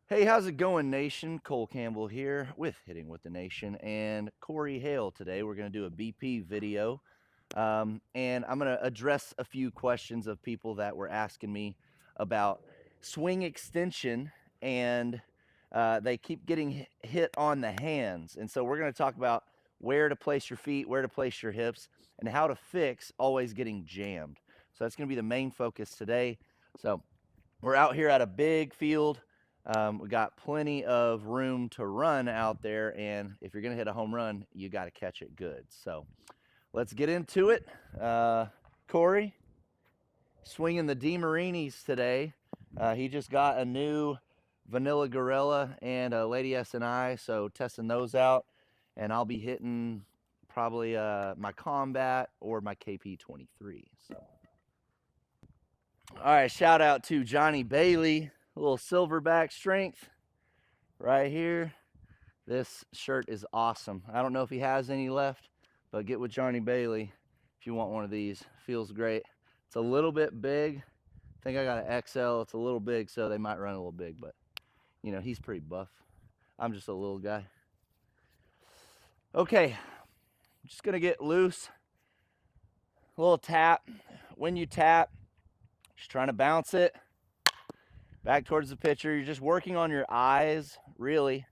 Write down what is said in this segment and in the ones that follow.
Hey, how's it going, Nation? Cole Campbell here with Hitting with the Nation and Cory Hale today. We're going to do a BP video, and I'm going to address a few questions of people that were asking me about swing extension, and they keep getting hit on the hands. And so we're going to talk about where to place your feet, where to place your hips, and how to fix always getting jammed. So that's going to be the main focus today. So we're out here at a big field. We got plenty of room to run out there, and if you're going to hit a home run, you got to catch it good. So let's get into it. Cory, swinging the DeMarinis today. He just got a new Vanilla Gorilla and a Lady S&I, so testing those out. And I'll be hitting probably my Combat or my KP23. So, all right, shout out to Johnny Bailey. A little silverback strength right here. This shirt is awesome. I don't know if he has any left, but get with Johnny Bailey if you want one of these. Feels great. It's a little bit big. I think I got an XL. It's a little big, so they might run a little big, but you know, he's pretty buff. I'm just a little guy. Okay, I'm just gonna get loose. A little tap. When you tap, just trying to bounce it back towards the pitcher. You're just working on your eyes, really.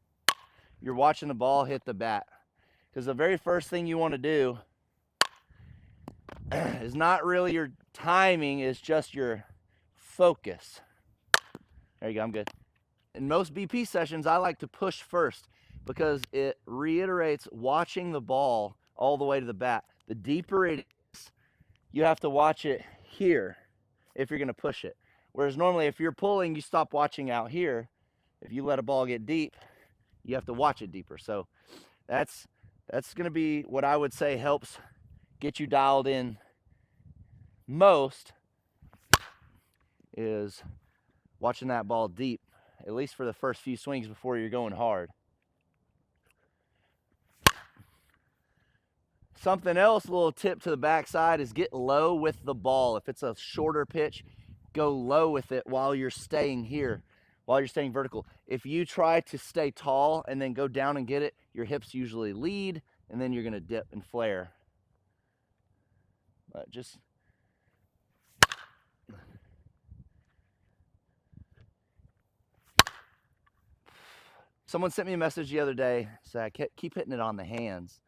You're watching the ball hit the bat. Because the very first thing you want to do is not really your timing, it's just your focus. There you go, I'm good. In most BP sessions, I like to push first because it reiterates watching the ball all the way to the bat. The deeper it is, you have to watch it here if you're going to push it. Whereas normally if you're pulling, you stop watching out here. If you let a ball get deep, you have to watch it deeper. So that's going to be what I would say helps get you dialed in most, is watching that ball deep, at least for the first few swings before you're going hard. Something else, a little tip to the backside, is get low with the ball. If it's a shorter pitch, go low with it while you're staying here, while you're staying vertical. If you try to stay tall and then go down and get it, your hips usually lead, and then you're going to dip and flare. But just someone sent me a message the other day, said I keep hitting it on the hands,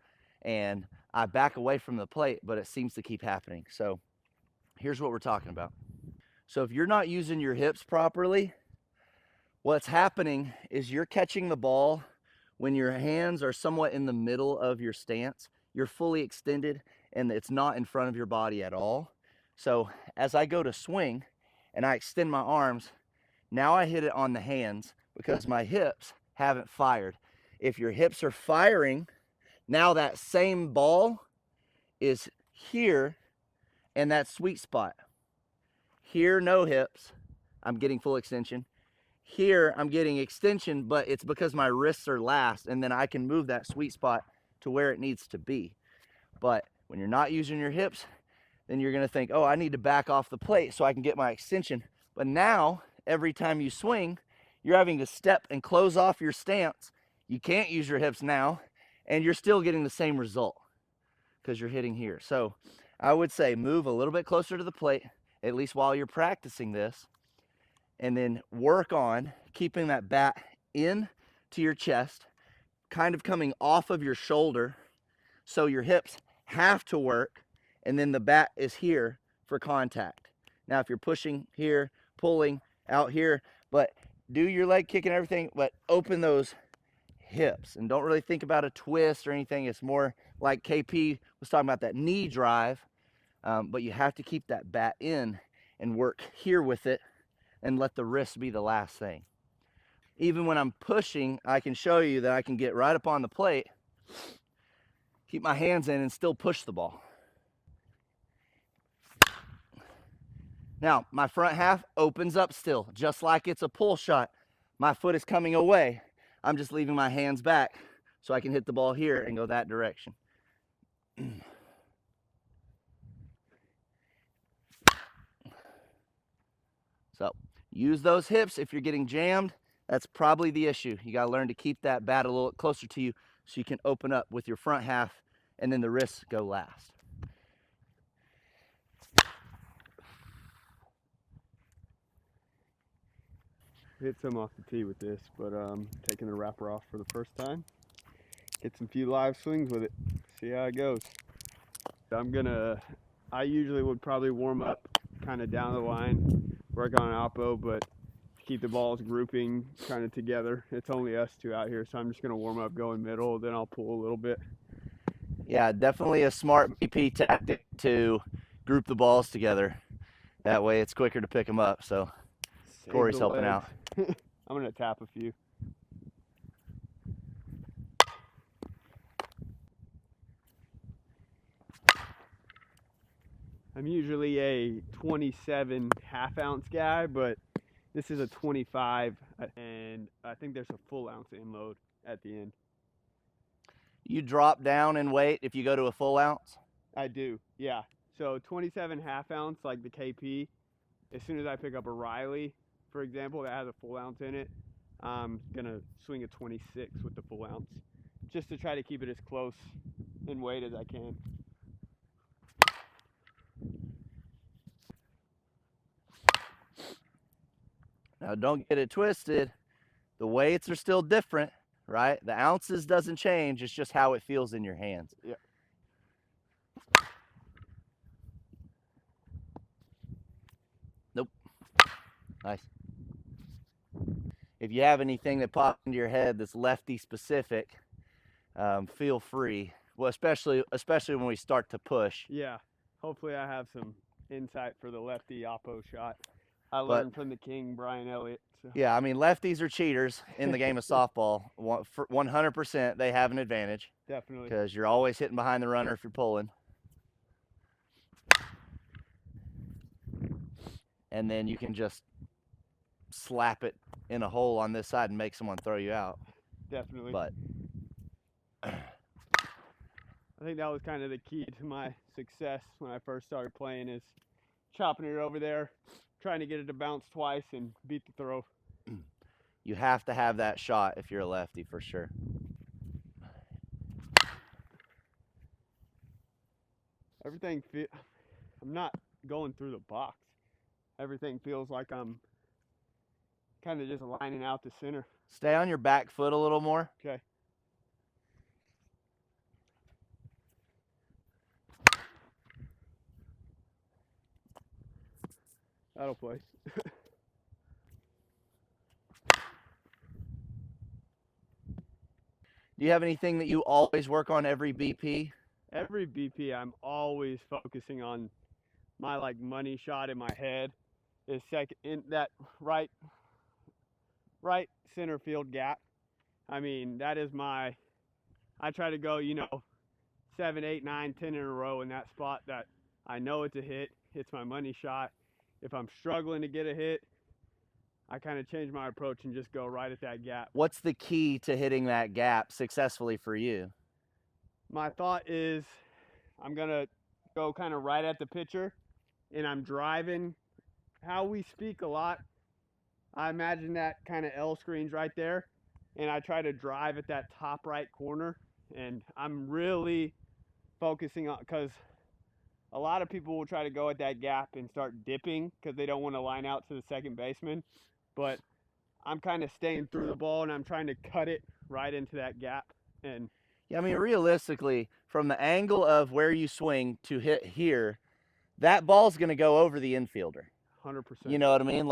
and I back away from the plate, but it seems to keep happening. So here's what we're talking about. So if you're not using your hips properly, what's happening is you're catching the ball when your hands are somewhat in the middle of your stance. You're fully extended and it's not in front of your body at all. So as I go to swing and I extend my arms, now I hit it on the hands because my hips haven't fired. If your hips are firing, now that same ball is here and that sweet spot. Here, no hips, I'm getting full extension. Here, I'm getting extension, but it's because my wrists are last, and then I can move that sweet spot to where it needs to be. But when you're not using your hips, then you're gonna think, oh, I need to back off the plate so I can get my extension. But now, every time you swing, you're having to step and close off your stance. You can't use your hips now, and you're still getting the same result because you're hitting here. So I would say move a little bit closer to the plate, at least while you're practicing this, and then work on keeping that bat in to your chest, kind of coming off of your shoulder, so your hips have to work, and then the bat is here for contact. Now, if you're pushing here, pulling out here, but do your leg kick and everything, but open those hips and don't really think about a twist or anything. It's more like KP was talking about, that knee drive, but you have to keep that bat in and work here with it and let the wrist be the last thing. Even when I'm pushing, I can show you that I can get right up on the plate, keep my hands in, and still push the ball. Now, my front half opens up still, just like it's a pull shot. My foot is coming away. I'm just leaving my hands back so I can hit the ball here and go that direction. So use those hips if you're getting jammed. That's probably the issue. You got to learn to keep that bat a little closer to you so you can open up with your front half, and then the wrists go last. Hit some off the tee with this, but taking the wrapper off for the first time. Get some few live swings with it. See how it goes. So I usually would probably warm up kind of down the line, work on an oppo, but to keep the balls grouping kind of together. It's only us two out here, so I'm just going to warm up going middle, then I'll pull a little bit. Yeah, definitely a smart BP tactic to group the balls together. That way it's quicker to pick them up. So Save Cory's the helping legs. out. I'm going to tap a few. I'm usually a 27 half-ounce guy, but this is a 25, and I think there's a full ounce inload at the end. You drop down in weight if you go to a full ounce? I do, yeah. So 27 half-ounce, like the KP, as soon as I pick up a Riley, for example, that has a full ounce in it, I'm going to swing a 26 with the full ounce, just to try to keep it as close in weight as I can. Now don't get it twisted. The weights are still different, right? The ounces doesn't change. It's just how it feels in your hands. Yeah. Nope. Nice. If you have anything that pops into your head that's lefty specific, feel free. Well, especially when we start to push. Yeah. Hopefully I have some insight for the lefty oppo shot. I learned from the king, Brian Elliott. So. Yeah, I mean, lefties are cheaters in the game of softball. 100%, they have an advantage. Definitely. Because you're always hitting behind the runner if you're pulling. And then you can just slap it in a hole on this side and make someone throw you out. Definitely. But I think that was kind of the key to my success when I first started playing, is chopping it over there, trying to get it to bounce twice and beat the throw. You have to have that shot if you're a lefty, for sure. I'm not going through the box. Everything feels like I'm kind of just lining out the center. Stay on your back foot a little more. Okay. That'll play. Do you have anything that you always work on every BP? Every BP, I'm always focusing on my money shot in my head is second in that right center field gap. I mean, that is I try to go, 7, 8, 9, 10 in a row in that spot that I know it's a hit. It's my money shot. If I'm struggling to get a hit, I kind of change my approach and just go right at that gap. What's the key to hitting that gap successfully for you? My thought is I'm going to go kind of right at the pitcher, and I'm driving. How we speak a lot, I imagine that kind of L screen's right there, and I try to drive at that top right corner, and I'm really focusing on, because a lot of people will try to go at that gap and start dipping because they don't want to line out to the second baseman, but I'm kind of staying through the ball and I'm trying to cut it right into that gap. And yeah, I mean, realistically, from the angle of where you swing to hit here, that ball's going to go over the infielder. 100%. You know what I mean?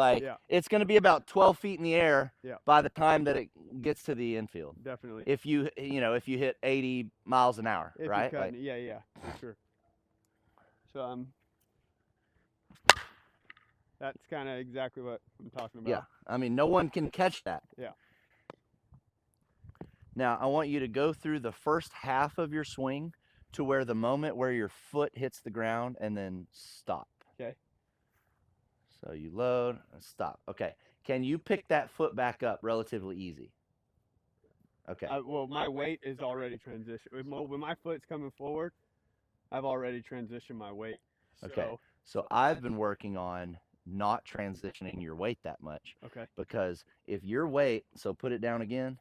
It's going to be about 12 feet in the air by the time that it gets to the infield. Definitely. If you hit 80 miles an hour, right? Yeah, for sure. So that's kind of exactly what I'm talking about. Yeah, I mean, no one can catch that. Yeah. Now, I want you to go through the first half of your swing to where the moment where your foot hits the ground, and then stop. Okay. So you load and stop. Okay. Can you pick that foot back up relatively easy? Okay. Well, my weight is already transitioned. When my foot's coming forward, I've already transitioned my weight. Okay. So I've been working on not transitioning your weight that much. Okay. Because if your weight, so put it down again,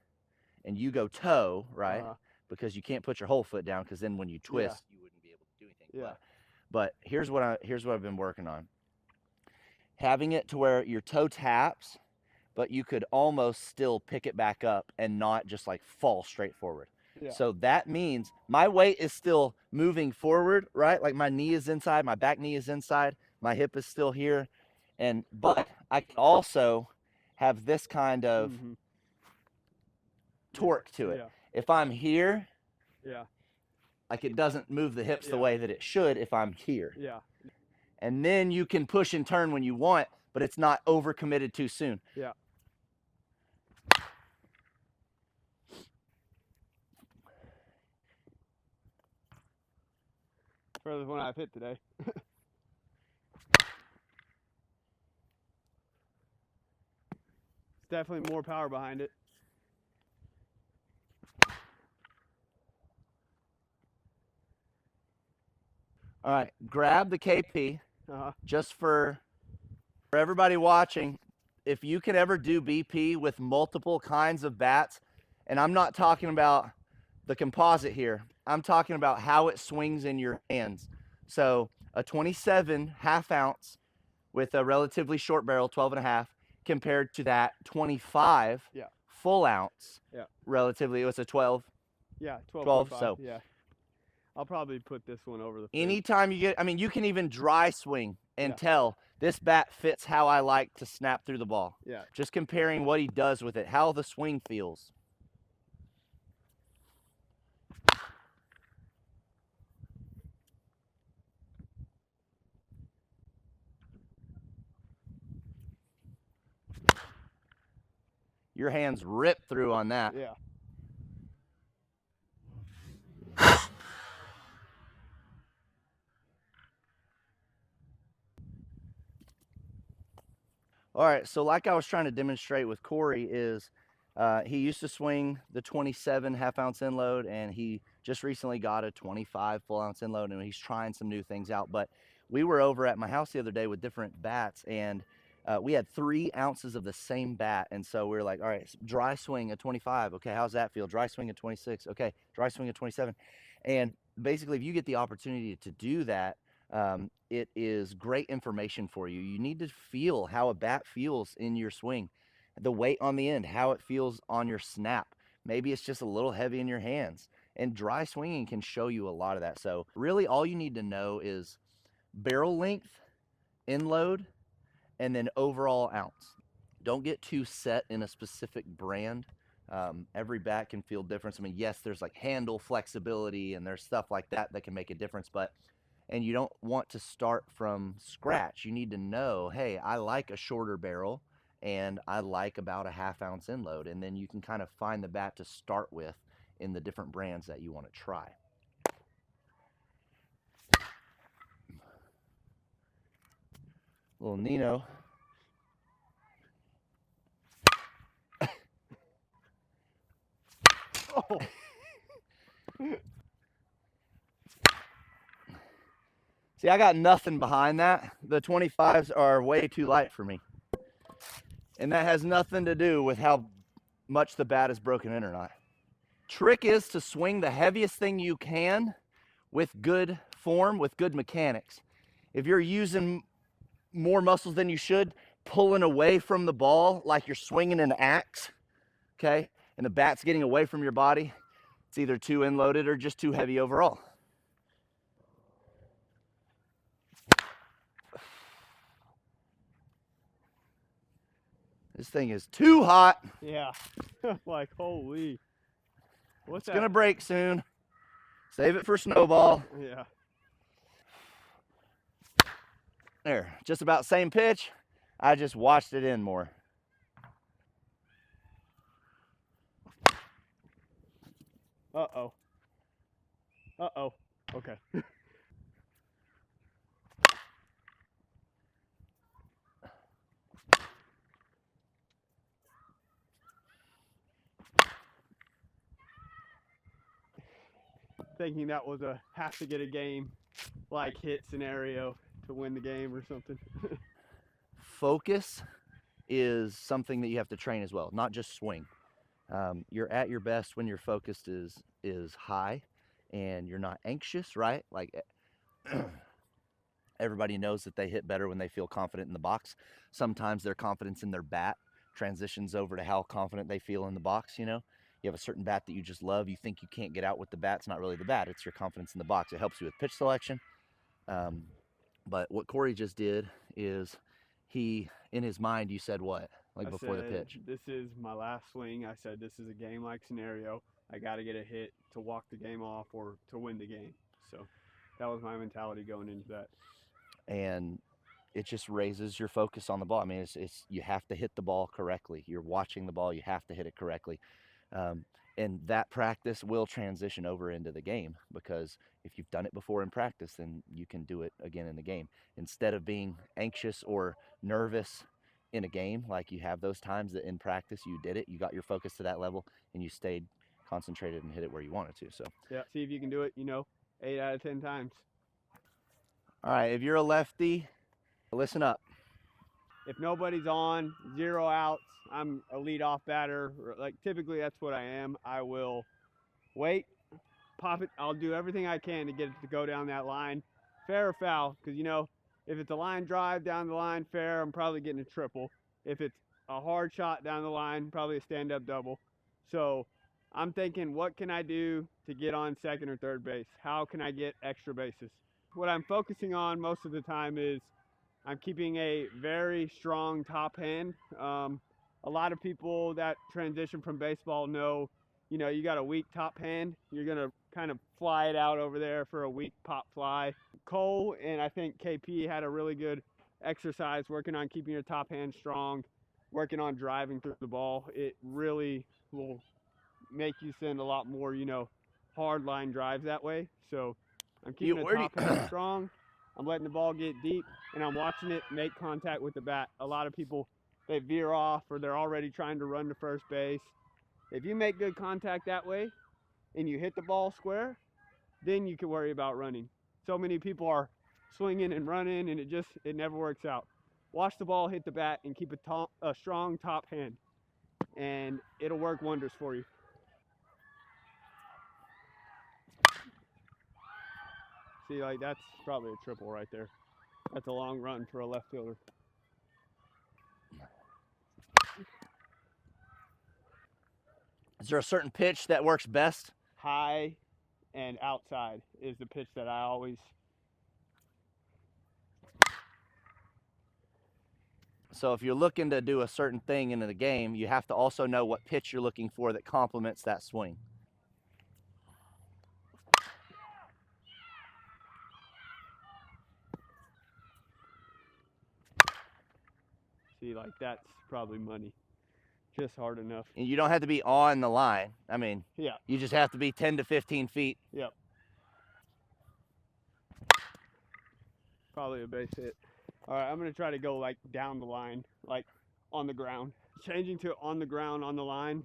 and you go toe, right? Because you can't put your whole foot down, because then when you twist, you wouldn't be able to do anything. Yeah. But here's what I've been working on. Having it to where your toe taps, but you could almost still pick it back up and not just like fall straight forward. Yeah. So that means my weight is still moving forward, right? Like my knee is inside, my back knee is inside, my hip is still here. But I can also have this kind of torque to it. Yeah. If I'm here, yeah, like it doesn't move the hips the way that it should if I'm here. Yeah. And then you can push and turn when you want, but it's not overcommitted too soon. Yeah. Furthest one I've hit today. It's definitely more power behind it. All right, grab the KP. Just for everybody watching, if you can ever do BP with multiple kinds of bats, and I'm not talking about the composite here, I'm talking about how it swings in your hands. So a 27 half ounce with a relatively short barrel, 12.5, compared to that 25 full ounce, relatively, it was a 12. Yeah, 12. So yeah. I'll probably put this one over the fridge. Anytime you get, I mean, you can even dry swing and tell this bat fits how I like to snap through the ball. Yeah. Just comparing what he does with it, how the swing feels. Your hands rip through on that. Yeah. All right, so like I was trying to demonstrate with Cory is he used to swing the 27 half ounce end load, and he just recently got a 25 full ounce end load, and he's trying some new things out. But we were over at my house the other day with different bats, and we had 3 ounces of the same bat. And so we were like, all right, dry swing at 25. Okay, how's that feel? Dry swing at 26. Okay, dry swing at 27. And basically, if you get the opportunity to do that, it is great information for you. You need to feel how a bat feels in your swing, the weight on the end, how it feels on your snap. Maybe it's just a little heavy in your hands, and dry swinging can show you a lot of that. So really all you need to know is barrel length, end load, and then overall ounce. Don't get too set in a specific brand. Every bat can feel different. I mean, yes, there's like handle flexibility and there's stuff like that that can make a difference, and you don't want to start from scratch. You need to know, hey, I like a shorter barrel and I like about a half ounce end load. And then you can kind of find the bat to start with in the different brands that you want to try. Little Nino. Oh. See, I got nothing behind that. The 25s are way too light for me. And that has nothing to do with how much the bat is broken in or not. Trick is to swing the heaviest thing you can with good form, with good mechanics. If you're using more muscles than you should, pulling away from the ball like you're swinging an axe, okay, and the bat's getting away from your body, it's either too end loaded or just too heavy overall. This thing is too hot. Yeah. Like, holy. What's that? It's gonna break soon. Save it for snowball. Yeah. There, just about same pitch. I just watched it in more. Uh-oh. Uh-oh. Okay. Thinking that was a have to get a game like hit scenario to win the game or something. focus is something that you have to train as well, not just swing. You're at your best when your focus is high and you're not anxious, right? Like everybody knows that they hit better when they feel confident in the box. Sometimes their confidence in their bat transitions over to how confident they feel in the box. You have a certain bat that you just love. You think you can't get out with the bat. It's not really the bat. It's your confidence in the box. It helps you with pitch selection. But what Cory just did is in his mind, you said what? Like before the pitch? This is my last swing. I said, this is a game-like scenario. I got to get a hit to walk the game off or to win the game. So that was my mentality going into that. And it just raises your focus on the ball. I mean, it's you have to hit the ball correctly. You're watching the ball. You have to hit it correctly. And that practice will transition over into the game, because if you've done it before in practice, then you can do it again in the game. Instead of being anxious or nervous in a game, like you have those times that in practice you did it, you got your focus to that level, and you stayed concentrated and hit it where you wanted to. So yeah, see if you can do it, 8 out of 10 times. All right, if you're a lefty, listen up. If nobody's on, 0 outs, I'm a leadoff batter. Like typically that's what I am. I will wait, pop it. I'll do everything I can to get it to go down that line, fair or foul. Because if it's a line drive down the line, fair, I'm probably getting a triple. If it's a hard shot down the line, probably a stand-up double. So I'm thinking, what can I do to get on second or third base? How can I get extra bases? What I'm focusing on most of the time is I'm keeping a very strong top hand. A lot of people that transition from baseball know, you got a weak top hand. You're going to kind of fly it out over there for a weak pop fly. Cole and I think KP had a really good exercise working on keeping your top hand strong, working on driving through the ball. It really will make you send a lot more, hard line drives that way. So I'm keeping the top hand strong. I'm letting the ball get deep, and I'm watching it make contact with the bat. A lot of people, they veer off or they're already trying to run to first base. If you make good contact that way and you hit the ball square, then you can worry about running. So many people are swinging and running, and it never works out. Watch the ball hit the bat and keep a strong top hand, and it'll work wonders for you. See, like that's probably a triple right there. That's a long run for a left fielder. Is there a certain pitch that works best? High and outside is the pitch that I always. So if you're looking to do a certain thing in the game, you have to also know what pitch you're looking for that complements that swing. See, like that's probably money. Just hard enough. And you don't have to be on the line. I mean, yeah. You just have to be 10 to 15 feet. Yep. Probably a base hit. All right, I'm going to try to go like down the line, like on the ground. Changing to on the ground, on the line.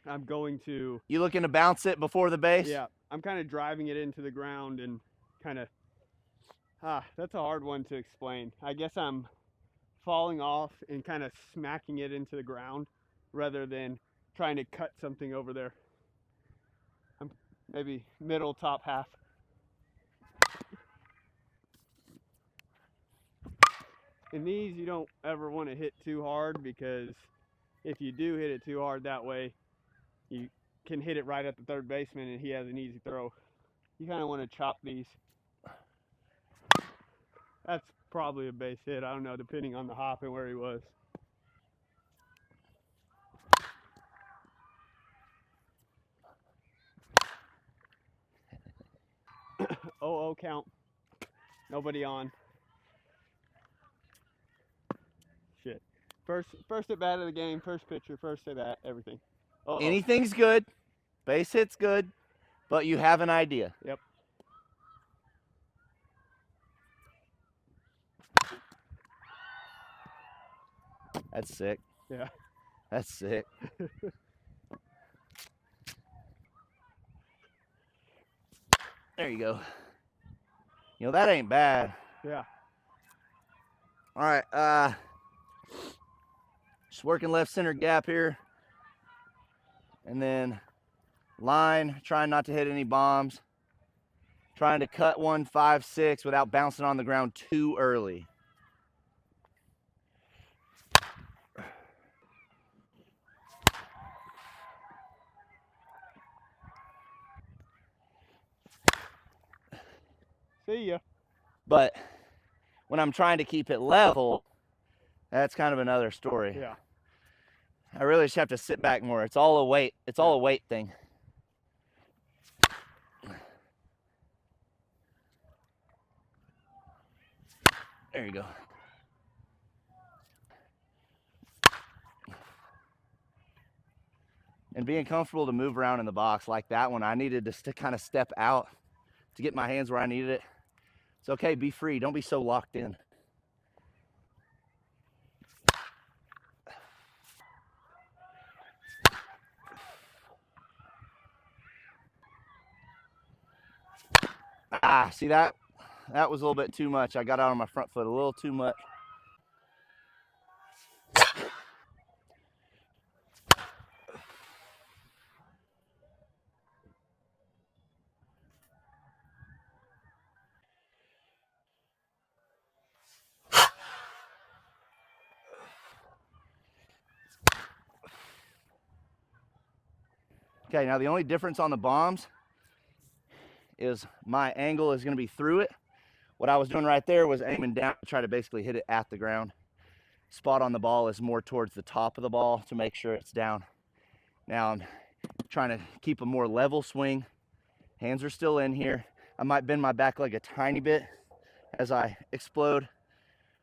I'm going to... You looking to bounce it before the base? Yeah, I'm kind of driving it into the ground and kind of... that's a hard one to explain. I guess I'm falling off and kind of smacking it into the ground rather than trying to cut something over there. I'm maybe middle, top half. In these, you don't ever want to hit too hard, because if you do hit it too hard that way, you can hit it right at the third baseman and he has an easy throw. You kind of want to chop these. That's probably a base hit. I don't know, depending on the hop and where he was. Oh, count. Nobody on. Shit. First at bat of the game, first pitcher, first at bat, everything. Uh-oh. Anything's good. Base hit's good, but you have an idea. Yep. That's sick. Yeah. That's sick. There you go. That ain't bad. Yeah. All right, just working left center gap here. And then line, trying not to hit any bombs. Trying to cut 1, 5, 6 without bouncing on the ground too early. See ya. But when I'm trying to keep it level, that's kind of another story. Yeah. I really just have to sit back more. It's all a weight. It's all a weight thing. There you go. And being comfortable to move around in the box like that one, I needed to kind of step out to get my hands where I needed it. It's okay, be free. Don't be so locked in. Ah, see that? That was a little bit too much. I got out on my front foot a little too much. Okay, now the only difference on the bombs is my angle is going to be through it. What I was doing right there was aiming down to try to basically hit it at the ground. Spot on the ball is more towards the top of the ball to make sure it's down. Now I'm trying to keep a more level swing. Hands are still in here. I might bend my back leg a tiny bit as I explode,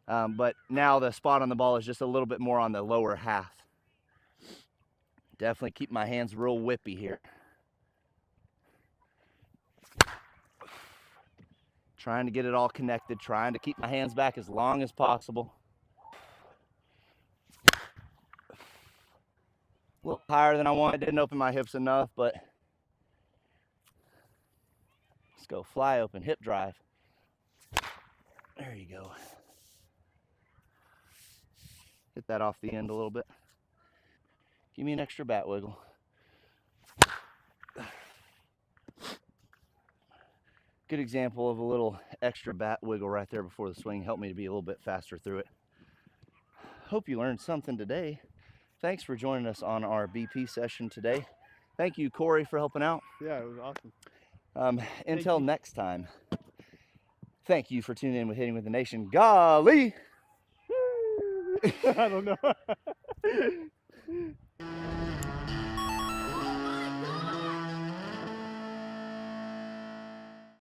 but now the spot on the ball is just a little bit more on the lower half. Definitely keep my hands real whippy here. Trying to get it all connected, trying to keep my hands back as long as possible. A little higher than I wanted, didn't open my hips enough, but let's go fly open, hip drive. There you go. Hit that off the end a little bit. Give me an extra bat wiggle. Good example of a little extra bat wiggle right there before the swing. Helped me to be a little bit faster through it. Hope you learned something today. Thanks for joining us on our BP session today. Thank you, Cory, for helping out. Yeah, it was awesome. Until next time, thank you for tuning in with Hitting with the Nation. Golly! I don't know.